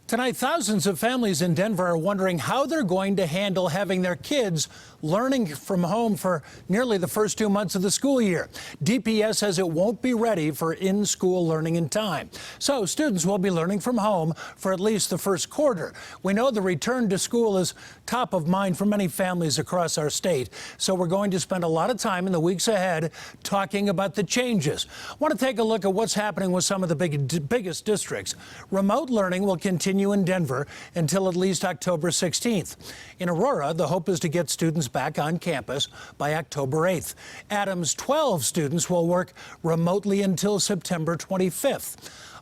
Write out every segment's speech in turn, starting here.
Tonight, thousands of families in Denver are wondering how they're going to handle having their kids learning from home for nearly the first 2 months of the school year. DPS says it won't be ready for in-school learning in time. So students will be learning from home for at least the first quarter. We know the return to school is top of mind for many families across our state. So we're going to spend a lot of time in the weeks ahead talking about the changes. I want to take a look at what's happening with some of the biggest districts. Remote learning will continue in Denver until at least October 16th. In Aurora, the hope is to get students back on campus by October 8th. Adams, 12 students will work remotely until September 25th.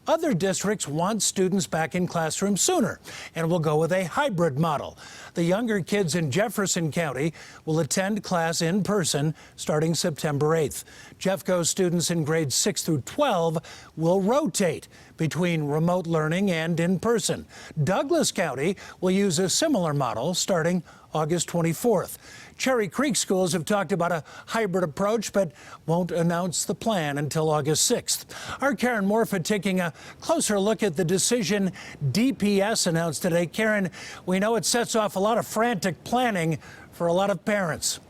Other districts want students back in classrooms sooner and will go with a hybrid model. The younger kids in Jefferson County will attend class in person starting September 8th. Jeffco students in grades 6 through 12 will rotate between remote learning and in person. Douglas County will use a similar model starting August 24th. Cherry Creek schools have talked about a hybrid approach, but won't announce the plan until August 6th. Our Karen Morfitt taking a closer look at the decision DPS announced today. Karen, we know it sets off a lot of frantic planning for a lot of parents.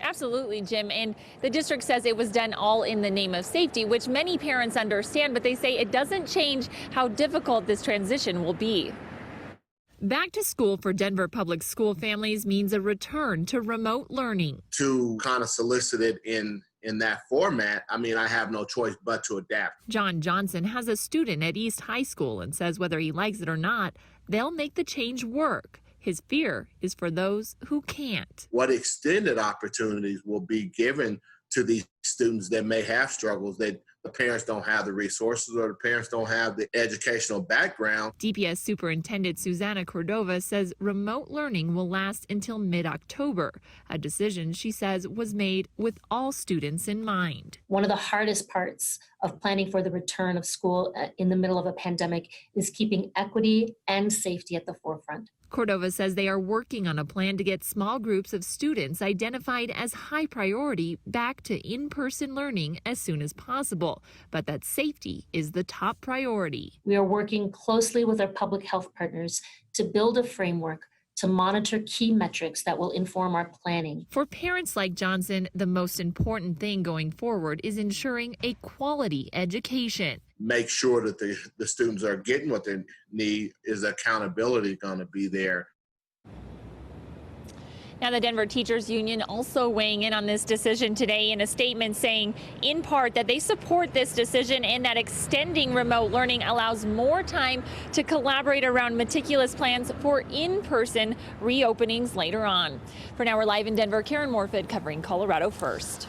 Absolutely, Jim. And the district says it was done all in the name of safety, which many parents understand, but they say it doesn't change how difficult this transition will be. Back to school for Denver public school families means a return to remote learning. To kind of solicit it in that format, I mean, I have no choice but to adapt. John Johnson has a student at East High School and says whether he likes it or not, they'll make the change work. His fear is for those who can't. What extended opportunities will be given to these students that may have struggles, that the parents don't have the resources or the parents don't have the educational background. DPS Superintendent Susanna Cordova says remote learning will last until mid-October, a decision she says was made with all students in mind. One of the hardest parts of planning for the return of school in the middle of a pandemic is keeping equity and safety at the forefront. Cordova says they are working on a plan to get small groups of students identified as high priority back to in-person learning as soon as possible, but that safety is the top priority. We are working closely with our public health partners to build a framework to monitor key metrics that will inform our planning. For parents like Johnson, the most important thing going forward is ensuring a quality education. Make sure that the students are getting what they need. Is accountability going to be there? Now, the Denver Teachers Union also weighing in on this decision today in a statement saying, in part, that they support this decision and that extending remote learning allows more time to collaborate around meticulous plans for in-person reopenings later on. For now, we're live in Denver. Karen Morfitt covering Colorado First.